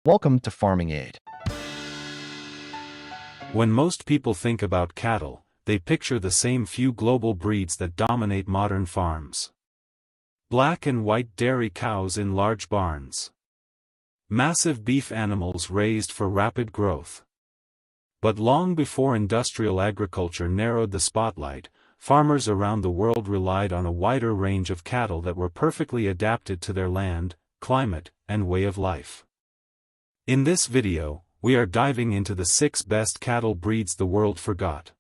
Welcome to Farming Aid. When most people think about cattle, they picture the same few global breeds that dominate modern farms. Black and white dairy cows in large barns. Massive beef animals raised for rapid growth. But long before industrial agriculture narrowed the spotlight, farmers around the world relied on a wider range of cattle that were perfectly adapted to their land, climate, and way of life. In this video, we are diving into the 6 best cattle breeds the world forgot.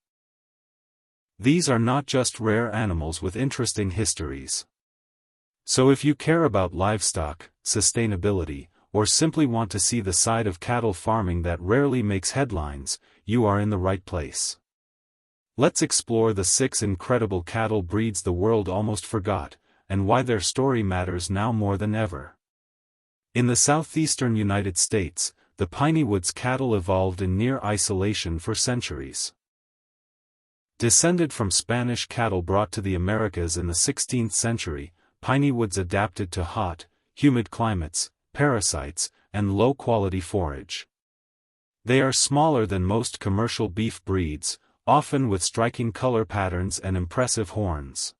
These are not just rare animals with interesting histories. So if you care about livestock, sustainability, or simply want to see the side of cattle farming that rarely makes headlines, you are in the right place. Let's explore the 6 incredible cattle breeds the world almost forgot, and why their story matters now more than ever. In the southeastern United States, the Pineywoods cattle evolved in near isolation for centuries. Descended from Spanish cattle brought to the Americas in the 16th century, Pineywoods adapted to hot, humid climates, parasites, and low-quality forage. They are smaller than most commercial beef breeds, often with striking color patterns and impressive horns.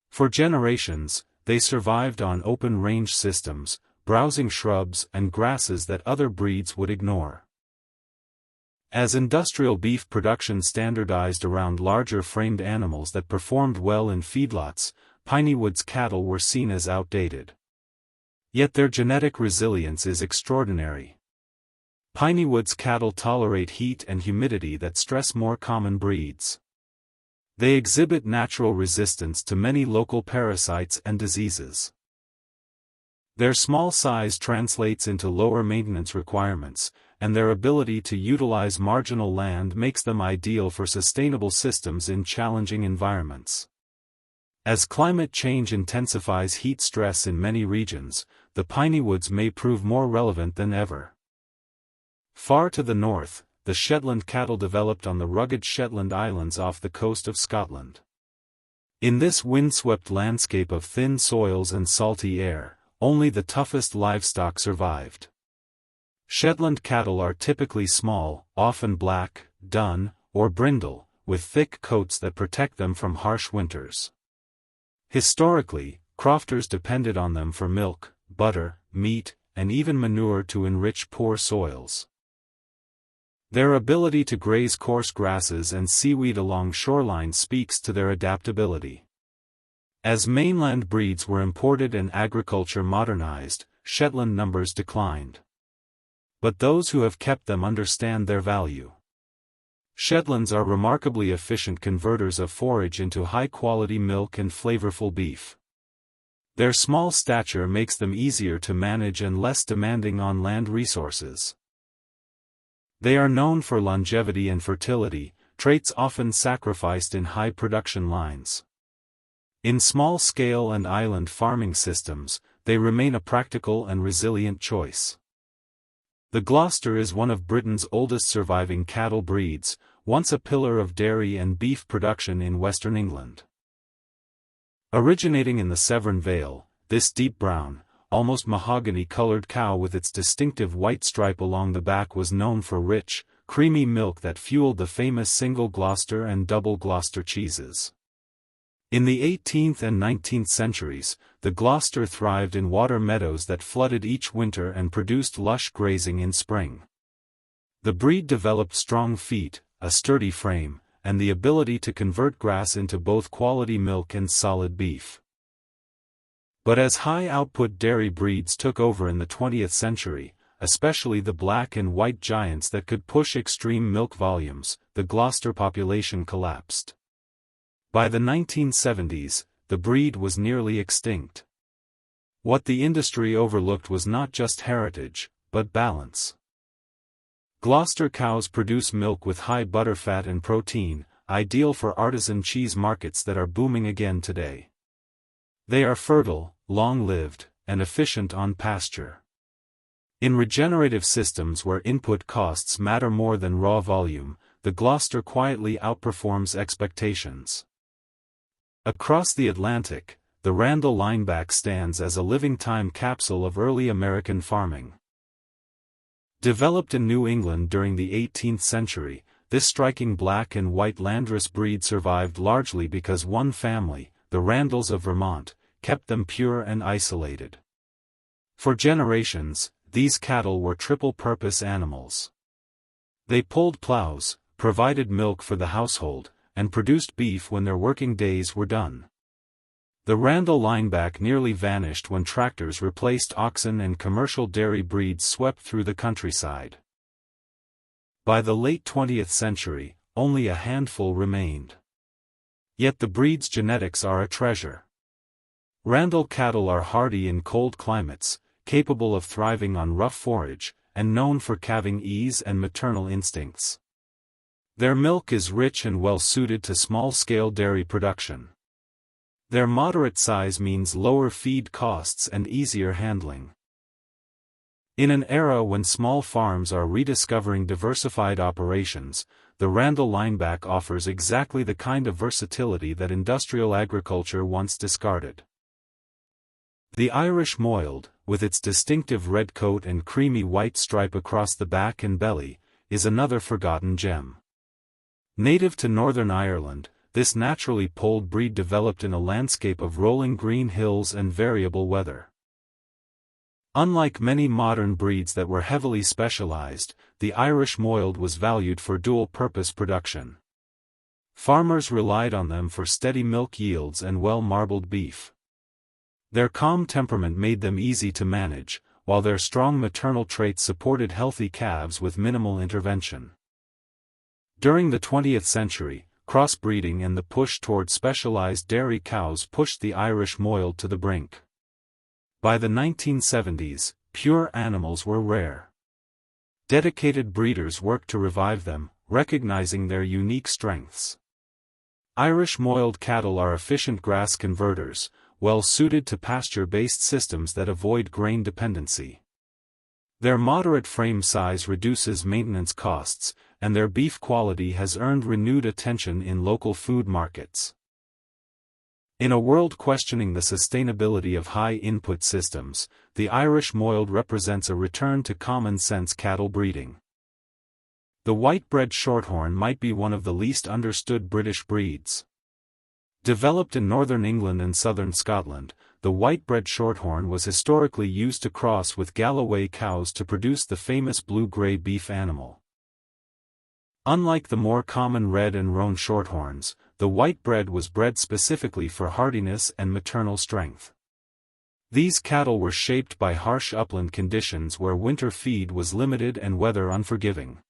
For generations, they survived on open-range systems, browsing shrubs and grasses that other breeds would ignore. As industrial beef production standardized around larger framed animals that performed well in feedlots, Pineywoods cattle were seen as outdated. Yet their genetic resilience is extraordinary. Pineywoods cattle tolerate heat and humidity that stress more common breeds. They exhibit natural resistance to many local parasites and diseases. Their small size translates into lower maintenance requirements, and their ability to utilize marginal land makes them ideal for sustainable systems in challenging environments. As climate change intensifies heat stress in many regions, the Pineywoods may prove more relevant than ever. Far to the north, the Shetland cattle developed on the rugged Shetland Islands off the coast of Scotland. In this windswept landscape of thin soils and salty air, only the toughest livestock survived. Shetland cattle are typically small, often black, dun, or brindle, with thick coats that protect them from harsh winters. Historically, crofters depended on them for milk, butter, meat, and even manure to enrich poor soils. Their ability to graze coarse grasses and seaweed along shorelines speaks to their adaptability. As mainland breeds were imported and agriculture modernized, Shetland numbers declined. But those who have kept them understand their value. Shetlands are remarkably efficient converters of forage into high-quality milk and flavorful beef. Their small stature makes them easier to manage and less demanding on land resources. They are known for longevity and fertility, traits often sacrificed in high production lines. In small-scale and island farming systems, they remain a practical and resilient choice. The Gloucester is one of Britain's oldest surviving cattle breeds, once a pillar of dairy and beef production in western England. Originating in the Severn Vale, this deep brown, almost mahogany-colored cow with its distinctive white stripe along the back was known for rich, creamy milk that fueled the famous single Gloucester and double Gloucester cheeses. In the 18th and 19th centuries, the Gloucester thrived in water meadows that flooded each winter and produced lush grazing in spring. The breed developed strong feet, a sturdy frame, and the ability to convert grass into both quality milk and solid beef. But as high-output dairy breeds took over in the 20th century, especially the black and white giants that could push extreme milk volumes, the Gloucester population collapsed. By the 1970s, the breed was nearly extinct. What the industry overlooked was not just heritage, but balance. Gloucester cows produce milk with high butterfat and protein, ideal for artisan cheese markets that are booming again today. They are fertile, long-lived, and efficient on pasture. In regenerative systems where input costs matter more than raw volume, the Gloucester quietly outperforms expectations. Across the Atlantic, the Randall Lineback stands as a living time capsule of early American farming. Developed in New England during the 18th century, this striking black and white landrace breed survived largely because one family, the Randalls of Vermont, kept them pure and isolated. For generations, these cattle were triple-purpose animals. They pulled plows, provided milk for the household, and produced beef when their working days were done. The Randall Lineback nearly vanished when tractors replaced oxen and commercial dairy breeds swept through the countryside. By the late 20th century, only a handful remained. Yet the breed's genetics are a treasure. Randall cattle are hardy in cold climates, capable of thriving on rough forage, and known for calving ease and maternal instincts. Their milk is rich and well suited to small-scale dairy production. Their moderate size means lower feed costs and easier handling. In an era when small farms are rediscovering diversified operations, the Randall Lineback offers exactly the kind of versatility that industrial agriculture once discarded. The Irish Moiled, with its distinctive red coat and creamy white stripe across the back and belly, is another forgotten gem. Native to Northern Ireland, this naturally polled breed developed in a landscape of rolling green hills and variable weather. Unlike many modern breeds that were heavily specialized, the Irish Moiled was valued for dual-purpose production. Farmers relied on them for steady milk yields and well-marbled beef. Their calm temperament made them easy to manage, while their strong maternal traits supported healthy calves with minimal intervention. During the 20th century, crossbreeding and the push toward specialized dairy cows pushed the Irish Moiled to the brink. By the 1970s, pure animals were rare. Dedicated breeders worked to revive them, recognizing their unique strengths. Irish Moiled cattle are efficient grass converters, well suited to pasture-based systems that avoid grain dependency. Their moderate frame size reduces maintenance costs, and their beef quality has earned renewed attention in local food markets. In a world questioning the sustainability of high-input systems, the Irish Moiled represents a return to common-sense cattle breeding. The Whitebred Shorthorn might be one of the least understood British breeds. Developed in northern England and southern Scotland, the Whitebred Shorthorn was historically used to cross with Galloway cows to produce the famous blue-grey beef animal. Unlike the more common red and roan shorthorns, the Whitebred was bred specifically for hardiness and maternal strength. These cattle were shaped by harsh upland conditions where winter feed was limited and weather unforgiving.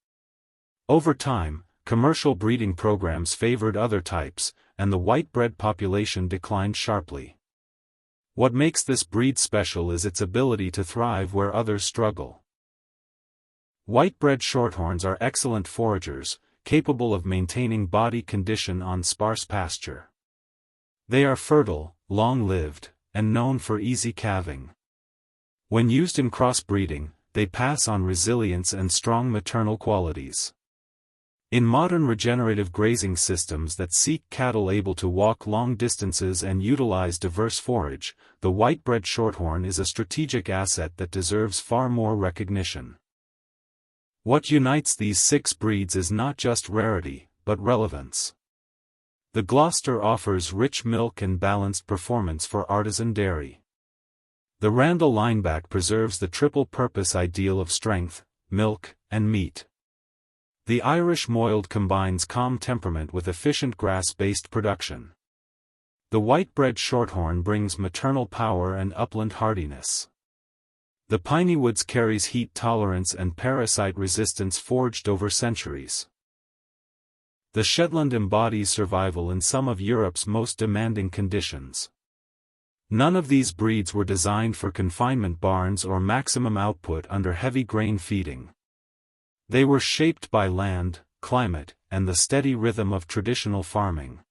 Over time, commercial breeding programs favored other types, and the Whitebred population declined sharply. What makes this breed special is its ability to thrive where others struggle. Whitebred Shorthorns are excellent foragers, capable of maintaining body condition on sparse pasture. They are fertile, long-lived, and known for easy calving. When used in crossbreeding, they pass on resilience and strong maternal qualities. In modern regenerative grazing systems that seek cattle able to walk long distances and utilize diverse forage, the Whitebred Shorthorn is a strategic asset that deserves far more recognition. What unites these 6 breeds is not just rarity, but relevance. The Gloucester offers rich milk and balanced performance for artisan dairy. The Randall Lineback preserves the triple-purpose ideal of strength, milk, and meat. The Irish Moiled combines calm temperament with efficient grass-based production. The Whitebred Shorthorn brings maternal power and upland hardiness. The Pineywoods carries heat tolerance and parasite resistance forged over centuries. The Shetland embodies survival in some of Europe's most demanding conditions. None of these breeds were designed for confinement barns or maximum output under heavy grain feeding. They were shaped by land, climate, and the steady rhythm of traditional farming.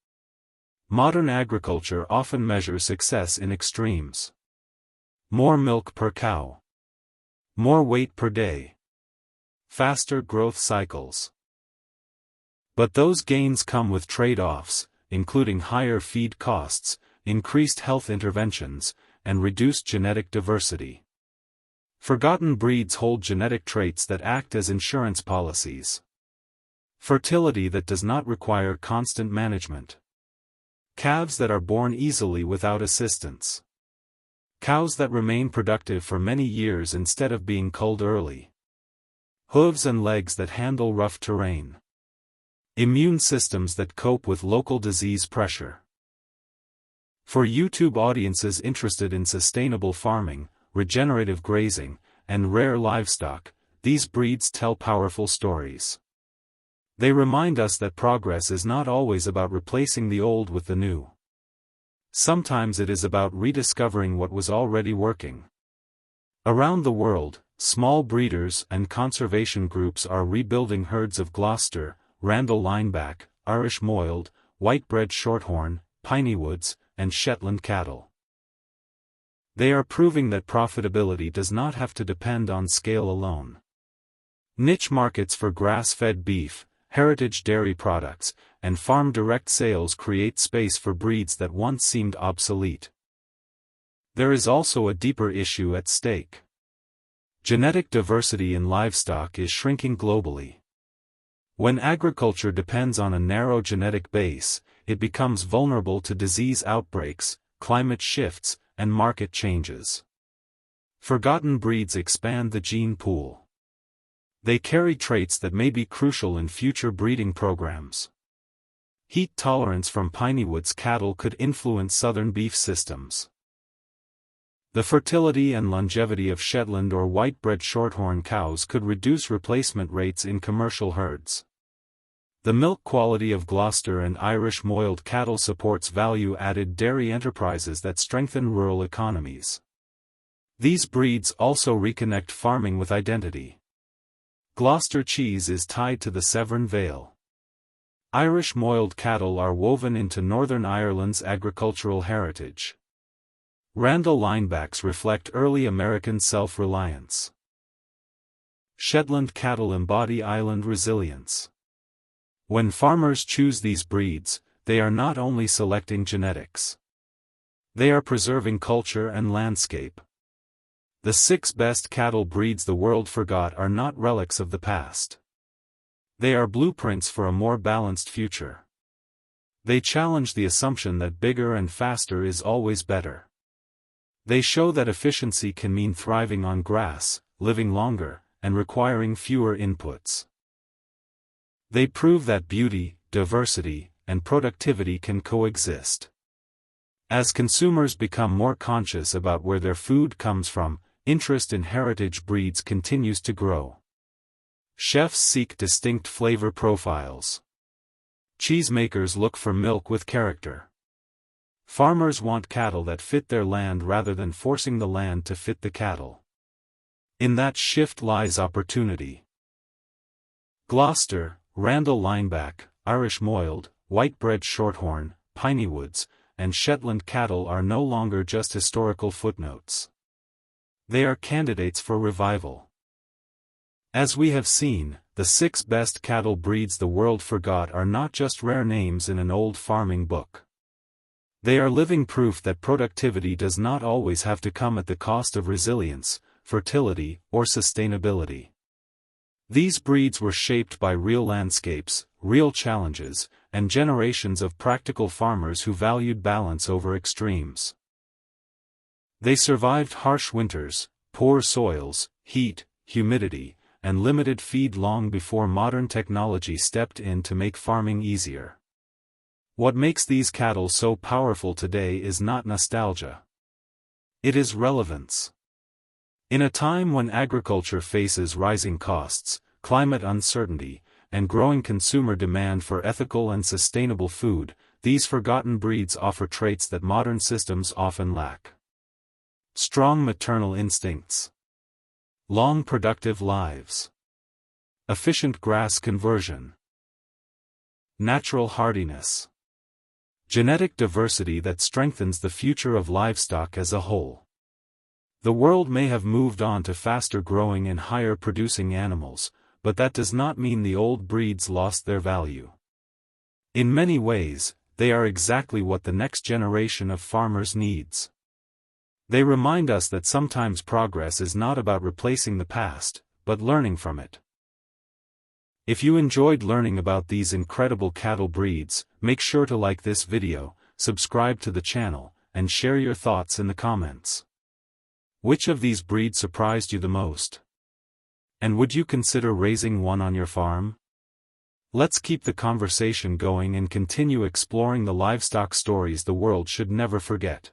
Modern agriculture often measures success in extremes. More milk per cow. More weight per day. Faster growth cycles. But those gains come with trade-offs, including higher feed costs, increased health interventions, and reduced genetic diversity. Forgotten breeds hold genetic traits that act as insurance policies. Fertility that does not require constant management. Calves that are born easily without assistance. Cows that remain productive for many years instead of being culled early. Hooves and legs that handle rough terrain. Immune systems that cope with local disease pressure. For YouTube audiences interested in sustainable farming, regenerative grazing, and rare livestock, these breeds tell powerful stories. They remind us that progress is not always about replacing the old with the new. Sometimes it is about rediscovering what was already working. Around the world, small breeders and conservation groups are rebuilding herds of Gloucester, Randall Lineback, Irish Moiled, Whitebred Shorthorn, Pineywoods, and Shetland cattle. They are proving that profitability does not have to depend on scale alone. Niche markets for grass-fed beef, heritage dairy products, and farm direct sales create space for breeds that once seemed obsolete. There is also a deeper issue at stake. Genetic diversity in livestock is shrinking globally. When agriculture depends on a narrow genetic base, it becomes vulnerable to disease outbreaks, climate shifts, and market changes. Forgotten breeds expand the gene pool. They carry traits that may be crucial in future breeding programs. Heat tolerance from Pineywoods cattle could influence southern beef systems. The fertility and longevity of Shetland or Whitebred Shorthorn cows could reduce replacement rates in commercial herds. The milk quality of Gloucester and Irish Moiled cattle supports value-added dairy enterprises that strengthen rural economies. These breeds also reconnect farming with identity. Gloucester cheese is tied to the Severn Vale. Irish Moiled cattle are woven into Northern Ireland's agricultural heritage. Randall Linebacks reflect early American self-reliance. Shetland cattle embody island resilience. When farmers choose these breeds, they are not only selecting genetics. They are preserving culture and landscape. The 6 best cattle breeds the world forgot are not relics of the past. They are blueprints for a more balanced future. They challenge the assumption that bigger and faster is always better. They show that efficiency can mean thriving on grass, living longer, and requiring fewer inputs. They prove that beauty, diversity, and productivity can coexist. As consumers become more conscious about where their food comes from, interest in heritage breeds continues to grow. Chefs seek distinct flavor profiles. Cheesemakers look for milk with character. Farmers want cattle that fit their land rather than forcing the land to fit the cattle. In that shift lies opportunity. Gloucester, Randall Lineback, Irish Moiled, Whitebred Shorthorn, Pineywoods, and Shetland cattle are no longer just historical footnotes. They are candidates for revival. As we have seen, the 6 best cattle breeds the world forgot are not just rare names in an old farming book. They are living proof that productivity does not always have to come at the cost of resilience, fertility, or sustainability. These breeds were shaped by real landscapes, real challenges, and generations of practical farmers who valued balance over extremes. They survived harsh winters, poor soils, heat, humidity, and limited feed long before modern technology stepped in to make farming easier. What makes these cattle so powerful today is not nostalgia. It is relevance. In a time when agriculture faces rising costs, climate uncertainty, and growing consumer demand for ethical and sustainable food, these forgotten breeds offer traits that modern systems often lack. Strong maternal instincts. Long productive lives. Efficient grass conversion. Natural hardiness. Genetic diversity that strengthens the future of livestock as a whole. The world may have moved on to faster growing and higher producing animals, but that does not mean the old breeds lost their value. In many ways, they are exactly what the next generation of farmers needs. They remind us that sometimes progress is not about replacing the past, but learning from it. If you enjoyed learning about these incredible cattle breeds, make sure to like this video, subscribe to the channel, and share your thoughts in the comments. Which of these breeds surprised you the most? And would you consider raising one on your farm? Let's keep the conversation going and continue exploring the livestock stories the world should never forget.